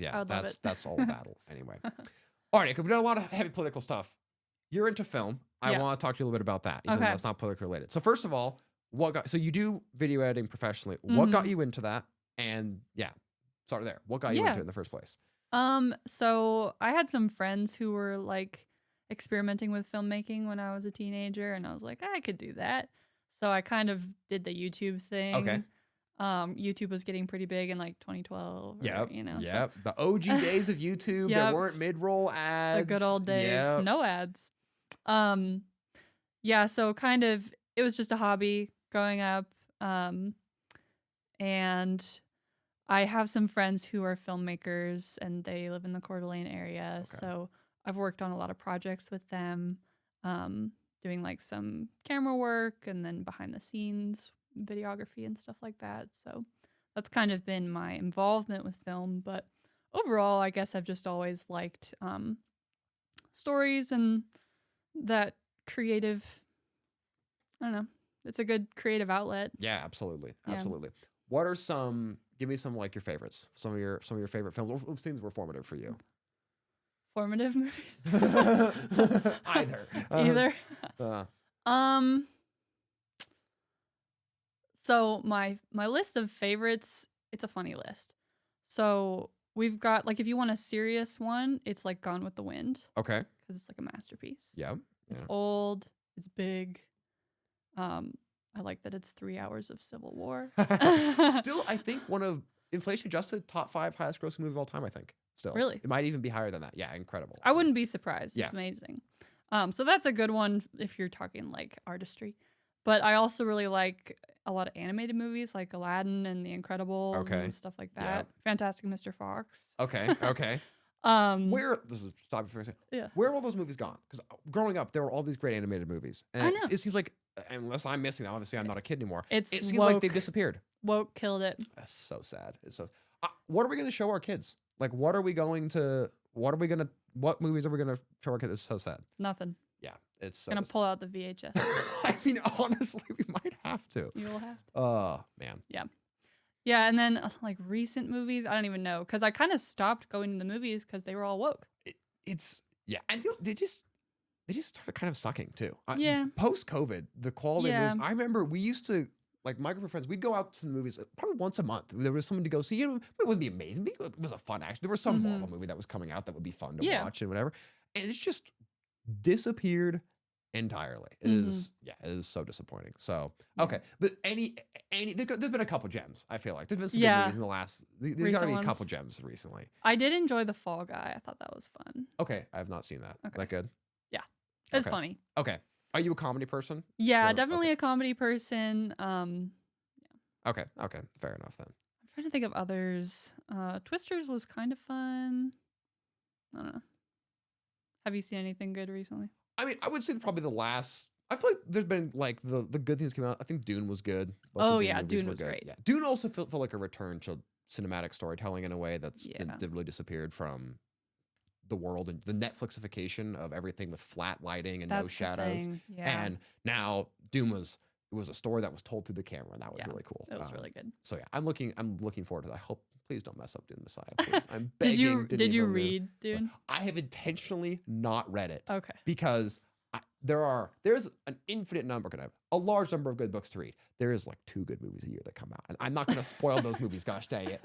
that's all the battle anyway. All right, we've done a lot of heavy political stuff. You're into film. I want to talk to you a little bit about that, even though that's not politically related. So first of all, so you do video editing professionally. What got you into that? And start there. What got you into it in the first place? So I had some friends who were like experimenting with filmmaking when I was a teenager, and I was like, I could do that. So I kind of did the YouTube thing. Okay. YouTube was getting pretty big in like 2012. Yep. So. The OG days of YouTube. There weren't mid-roll ads. The good old days. Yep. No ads. So kind of it was just a hobby growing up. And I have some friends who are filmmakers and they live in the Coeur d'Alene area. Okay. So I've worked on a lot of projects with them. doing like some camera work and then behind the scenes videography and stuff like that. So that's kind of been my involvement with film. But overall, I guess I've just always liked stories and that creative, I don't know. It's a good creative outlet. Yeah, absolutely. Yeah. Absolutely. What are give me some like your favorites, some of your favorite films, or things were formative for you? Formative movies? Either. Either. So my list of favorites, it's a funny list. So we've got, like, if you want a serious one, it's like Gone with the Wind. Okay. Because it's like a masterpiece. Yeah. It's old. It's big. I like that it's 3 hours of civil war. Still, I think one of inflation adjusted top 5 highest grossing movie of all time. I think still. Really? It might even be higher than that. Yeah, incredible. I wouldn't be surprised. Yeah. It's amazing. So that's a good one if you're talking like artistry. But I also really like a lot of animated movies like Aladdin and The Incredibles and stuff like that. Yeah. Fantastic Mr. Fox. Okay. Okay. This is stop you for a second. Yeah. Where have all those movies gone? Because growing up, there were all these great animated movies, and I know. it seems like, unless I'm missing them, obviously I'm not a kid anymore. It seems like they've disappeared. Woke killed it. That's so sad. It's so. What are we going to show our kids? Like, what movies are we going to show our kids? It's so sad. Nothing. Yeah, it's so Gonna pull out the VHS. I mean, honestly, we might have to. You will have to. Oh man. Yeah. Yeah, and then like recent movies, I don't even know, because I kind of stopped going to the movies because they were all woke. And they just started kind of sucking too. Yeah. Post COVID, the quality Yeah. of movies. I remember we used to, like, my group of friends, we'd go out to the movies probably once a month. There was someone to go see. You know, it wouldn't be amazing, but it was a fun action. There was some Marvel movie that was coming out that would be fun to watch and whatever. And it's just disappeared entirely. It is so disappointing. So okay, but there's been a couple gems. I feel like there's been some good movies in the last. There's got to be a couple gems recently. I did enjoy The Fall Guy. I thought that was fun. Okay, I have not seen that. Okay. That good? Yeah, it's funny. Okay, are you a comedy person? Yeah, definitely a comedy person. Okay, fair enough then. I'm trying to think of others. Twisters was kind of fun. I don't know. Have you seen anything good recently? I mean, I would say probably the last. I feel like there's been like the good things came out. I think Dune was good. Dune was great. Yeah, Dune also felt like a return to cinematic storytelling in a way that's really disappeared from the world and the Netflixification of everything with flat lighting and no shadows. Yeah. And now Dune was a story that was told through the camera, and that was really cool. It was really good. So yeah, I'm looking forward to that. I hoop. Please don't mess up Dune Messiah. Please. I'm begging. Did you read Dune? I have intentionally not read it. Okay. Because there's an infinite number, a large number of good books to read. There is like 2 good movies a year that come out, and I'm not going to spoil those movies. Gosh dang it!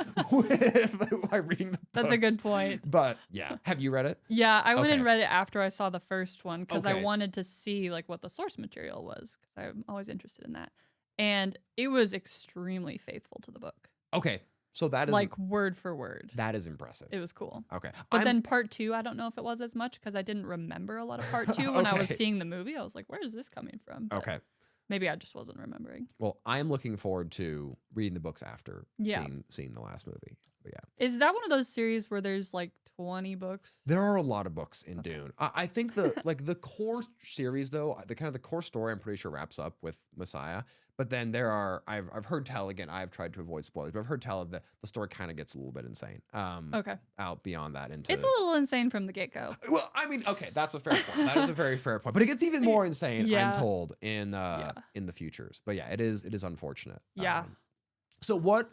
By reading the books. That's a good point. But yeah, have you read it? Yeah, I went and read it after I saw the first one because I wanted to see like what the source material was because I'm always interested in that, and it was extremely faithful to the book. Okay. So that is like word for word. That is impressive. It was cool. Okay. But then part 2, I don't know if it was as much because I didn't remember a lot of part 2 when I was seeing the movie. I was like, where is this coming from? But maybe I just wasn't remembering. Well, I am looking forward to reading the books after seeing the last movie. But yeah. Is that one of those series where there's like 20 books? There are a lot of books in Dune. I think the core series though, the core story I'm pretty sure wraps up with Messiah. But then I've heard tell again. I've tried to avoid spoilers, but I've heard tell that the story kind of gets a little bit insane. Out beyond that into it's a little insane from the get-go. Well, I mean, okay, that's a fair point. That is a very fair point. But it gets even more insane. I'm told in the futures. But yeah, it is unfortunate. Yeah. So what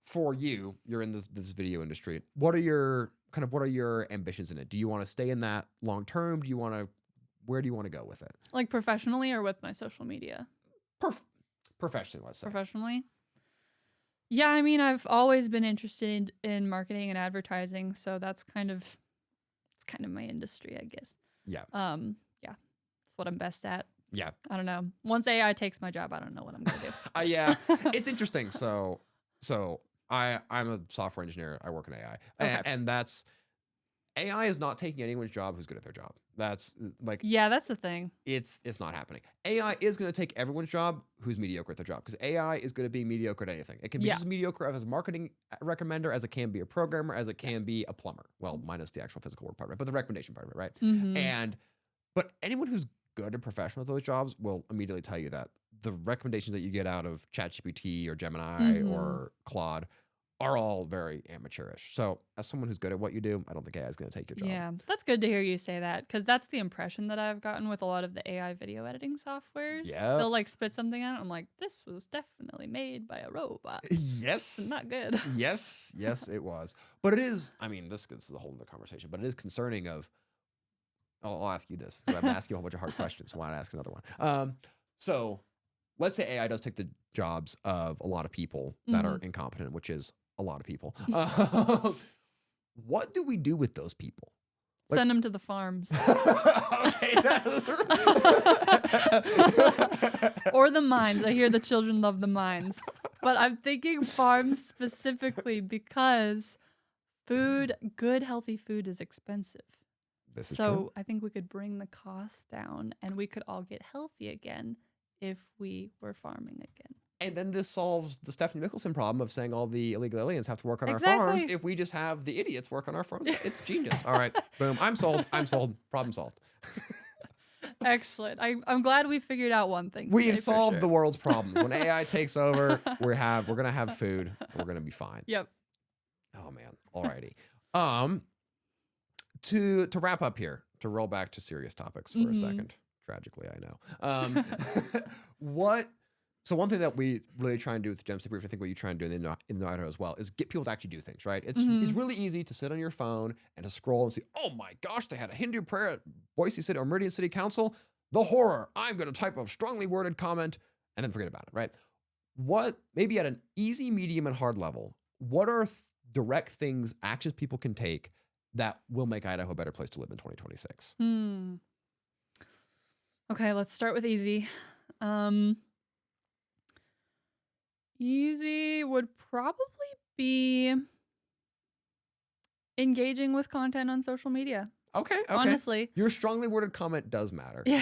for you? You're in this video industry. What are your ambitions in it? Do you want to stay in that long term? Where do you want to go with it? Like professionally or with my social media? Professionally, let's say. Professionally? Yeah, I mean, I've always been interested in marketing and advertising, so it's kind of my industry, I guess. Yeah. Yeah. It's what I'm best at. Yeah. I don't know. Once AI takes my job, I don't know what I'm gonna do. Yeah. It's interesting. So I'm a software engineer. I work in AI. And that's AI is not taking anyone's job who's good at their job. That's like that's the thing. It's not happening. AI is going to take everyone's job who's mediocre at their job because AI is going to be mediocre at anything. It can be just mediocre as a marketing recommender, as it can be a programmer, as it can be a plumber. Well, minus the actual physical work part of it, but the recommendation part of it, right? Mm-hmm. But anyone who's good and professional at those jobs will immediately tell you that the recommendations that you get out of ChatGPT or Gemini or Claude are all very amateurish. So as someone who's good at what you do, I don't think AI is going to take your job. Yeah, that's good to hear you say that, because that's the impression that I've gotten with a lot of the AI video editing softwares. Yeah. They'll like spit something out. I'm like, this was definitely made by a robot. Yes. Not good. Yes, it was. But it is, I mean, this is a whole other conversation, but it is concerning of, I'll ask you this, because I'm asking you a whole bunch of hard questions, so why not ask another one? So let's say AI does take the jobs of a lot of people that are incompetent, which is a lot of people. What do we do with those people? Like, send them to the farms. Okay. Or the mines. I hear the children love the mines. But I'm thinking farms specifically because good, healthy food is expensive. This is so true. I think we could bring the cost down and we could all get healthy again if we were farming again. And then this solves the Stephanie Mickelson problem of saying all the illegal aliens have to work on our Exactly. farms if we just have the idiots work on our farms. It's genius. All right, boom. I'm sold. Problem solved. Excellent. I'm glad we figured out one thing. We've today, for solved sure. the world's problems. When AI takes over, we're gonna have food. We're gonna be fine. Yep. Oh man. Alrighty. To wrap up here, to roll back to serious topics for a second. Tragically, I know. So one thing that we really try and do with the Gems to Brief, I think what you try and do in Idaho as well, is get people to actually do things, right? It's really easy to sit on your phone and to scroll and see, oh my gosh, they had a Hindu prayer at Boise City or Meridian City Council. The horror. I'm going to type a strongly worded comment and then forget about it, right? What, maybe at an easy, medium, and hard level, what are direct things, actions people can take that will make Idaho a better place to live in 2026? Okay, let's start with easy. Easy would probably be engaging with content on social media. Okay. Honestly. Your strongly worded comment does matter. Yeah.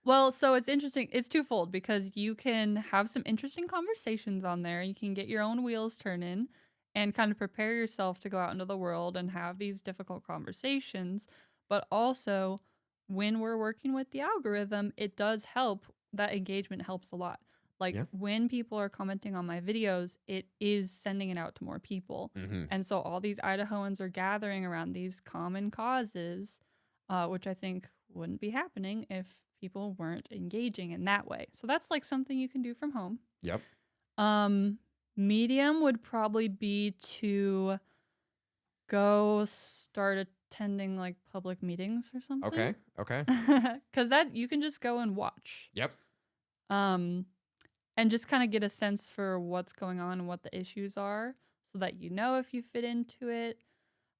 Well, so it's interesting. It's twofold because you can have some interesting conversations on there. You can get your own wheels turning and kind of prepare yourself to go out into the world and have these difficult conversations. But also, when we're working with the algorithm, it does help. That engagement helps a lot. Like when people are commenting on my videos, it is sending it out to more people. And so all these Idahoans are gathering around these common causes, which I think wouldn't be happening if people weren't engaging in that way. So that's like something you can do from home. Yep. Medium would probably be to go start attending like public meetings or something. Okay. Because that you can just go and watch. Yep. And just kind of get a sense for what's going on and what the issues are so that you know if you fit into it.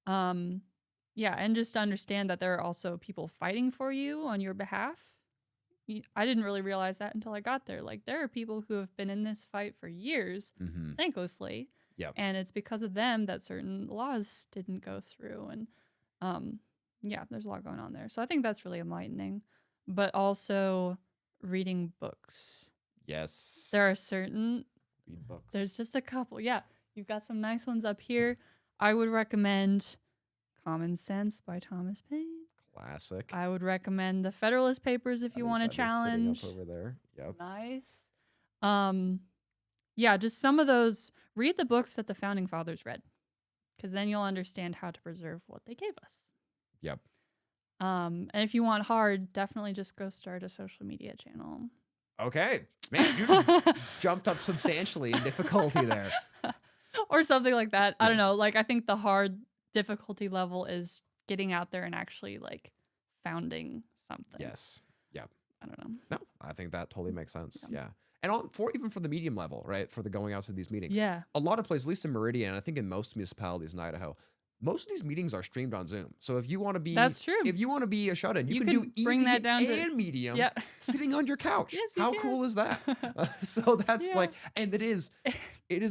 Yeah, and just understand that there are also people fighting for you on your behalf. I didn't really realize that until I got there. Like, there are people who have been in this fight for years, thanklessly. Yep. And it's because of them that certain laws didn't go through. And yeah, there's a lot going on there. So I think that's really enlightening. But also reading books. Yes. There are certain... Read books. There's just a couple. Yeah, you've got some nice ones up here. I would recommend Common Sense by Thomas Paine. Classic. I would recommend the Federalist Papers if you want to challenge. Sitting up over there. Yep. Nice. Yeah, just some of those. Read the books that the Founding Fathers read, because then you'll understand how to preserve what they gave us. Yep. And if you want hard, definitely just go start a social media channel. Okay. Man, you jumped up substantially in difficulty there. Or something like that. I don't know. Like, I think the hard difficulty level is getting out there and actually, like, founding something. Yes. Yep. I don't know. No, I think that totally makes sense. Yeah. And even for the medium level, right? For the going out to these meetings. Yeah. A lot of places, at least in Meridian, and I think in most municipalities in Idaho, most of these meetings are streamed on Zoom. So if you want to be, that's true. If you want to be a shut-in, you can do bring easy that down and medium sitting on your couch. Yes, how cool is that? So that's like, and it is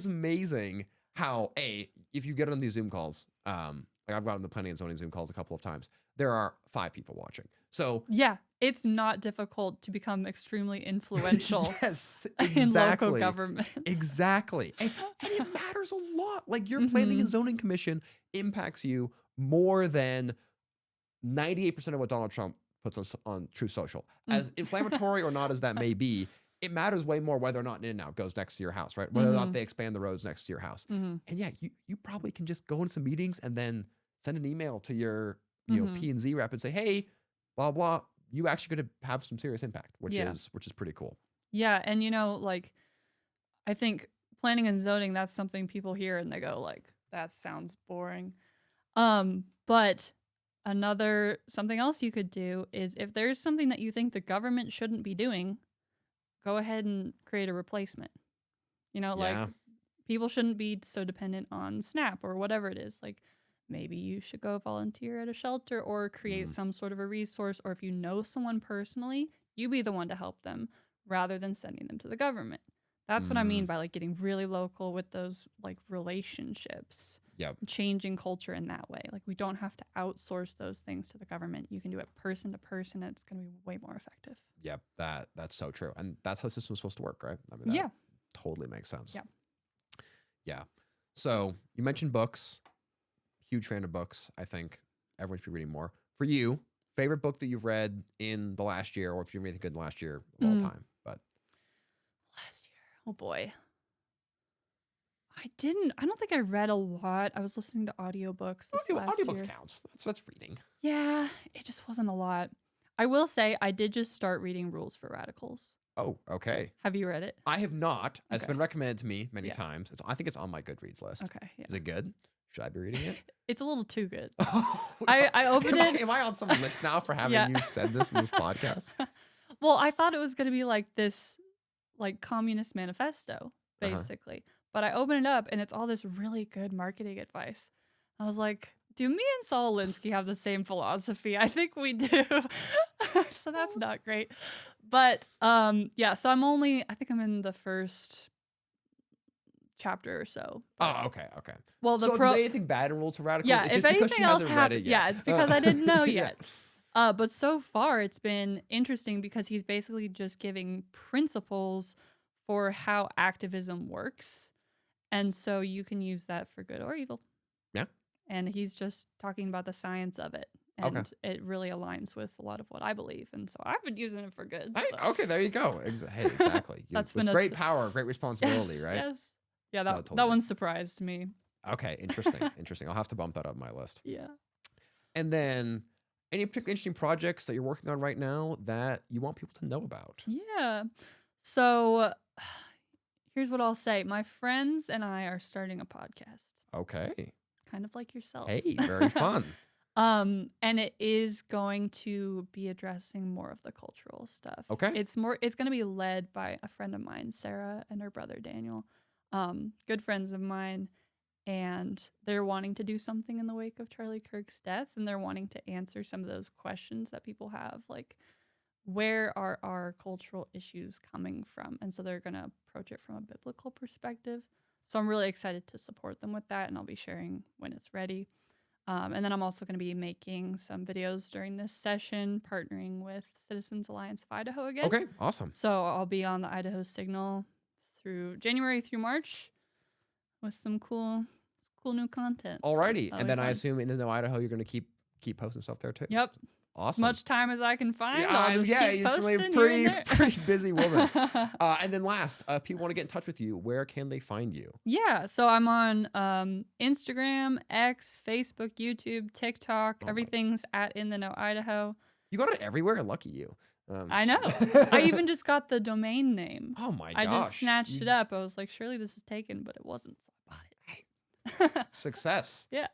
amazing how if you get on these Zoom calls, like I've gotten the planning and zoning Zoom calls a couple of times, there are 5 people watching. So yeah, it's not difficult to become extremely influential. Yes, exactly. In local government. Exactly. And it matters a lot. Like your planning and zoning commission impacts you more than 98% of what Donald Trump puts on True Social. As inflammatory or not as that may be, it matters way more whether or not In-N-Out goes next to your house, right? Whether or not they expand the roads next to your house. And yeah, you probably can just go in some meetings and then send an email to your P&Z rep and say, hey, blah, blah, you actually going to have some serious impact, which is pretty cool. Yeah. And, like, I think planning and zoning, that's something people hear and they go like, that sounds boring. But something else you could do is if there's something that you think the government shouldn't be doing, go ahead and create a replacement. Like people shouldn't be so dependent on SNAP or whatever it is. Like maybe you should go volunteer at a shelter or create some sort of a resource. Or if you know someone personally, you be the one to help them rather than sending them to the government. That's what I mean by like getting really local with those like relationships. Yep. Changing culture in that way. Like we don't have to outsource those things to the government. You can do it person to person. It's going to be way more effective. Yep. That's so true. And that's how the system's supposed to work, right? I mean, that totally makes sense. Yeah. Yeah. So you mentioned books. Huge fan of books. I think everyone should be reading more. For you, favorite book that you've read in the last year, or if you've read anything good in the last year of all time. But last year. Oh boy. I don't think I read a lot. I was listening to audiobooks this last year. Audiobooks counts. That's reading. Yeah, it just wasn't a lot. I will say I did just start reading Rules for Radicals. Oh, okay. Have you read it? I have not. It's been recommended to me many times. I think it's on my Goodreads list. Okay. Yeah. Is it good? Should I be reading it? It's a little too good. Oh, no. I opened it. Am I on some list now for having you said this in this podcast? Well, I thought it was going to be like this like communist manifesto, basically. But I opened it up and it's all this really good marketing advice. I was like, do me and Saul Alinsky have the same philosophy? I think we do. So that's not great. But so I think I'm in the first chapter or so. Oh, okay. Well, so is there anything bad in Rules for Radicals? Yeah, it's if just anything else happened, it's because I didn't know yet. But so far it's been interesting because he's basically just giving principles for how activism works. And so you can use that for good or evil. Yeah. And he's just talking about the science of it. And it really aligns with a lot of what I believe. And so I've been using it for good. So. Okay, there you go. Hey, exactly. That's been great power, great responsibility, right? Yes. Yeah, that one surprised me. Okay, interesting. I'll have to bump that up my list. Yeah. And then any particularly interesting projects that you're working on right now that you want people to know about? Yeah. So here's what I'll say. My friends and I are starting a podcast. Okay. Kind of like yourself. Hey, very fun. And it is going to be addressing more of the cultural stuff. Okay. It's going to be led by a friend of mine, Sarah, and her brother, Daniel. Good friends of mine. And they're wanting to do something in the wake of Charlie Kirk's death. And they're wanting to answer some of those questions that people have. Like, where are our cultural issues coming from? And so they're going to approach it from a biblical perspective. So I'm really excited to support them with that, and I'll be sharing when it's ready. And then I'm also going to be making some videos during this session, partnering with Citizens Alliance of Idaho again. Okay, awesome. So I'll be on the Idaho Signal through January through March with some cool new content. Alrighty, and then I assume in InTheKnowIdaho you're going to keep posting stuff there too. Yep. Awesome. As much time as I can find. I'll just keep posting you're pretty busy woman. And then last, if people want to get in touch with you, where can they find you? Yeah, so I'm on Instagram, X, Facebook, YouTube, TikTok. Everything's at InTheKnowIdaho. You got it everywhere. Lucky you. I know. I even just got the domain name. Oh my gosh. I just snatched it up. I was like, surely this is taken, but it wasn't. So I bought it. Success. Yeah.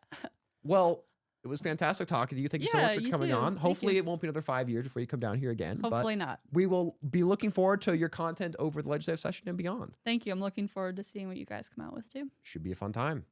Well, it was fantastic talking to you. Thank you so much for coming on. Hopefully it won't be another 5 years before you come down here again. Hopefully not. We will be looking forward to your content over the legislative session and beyond. Thank you. I'm looking forward to seeing what you guys come out with too. Should be a fun time.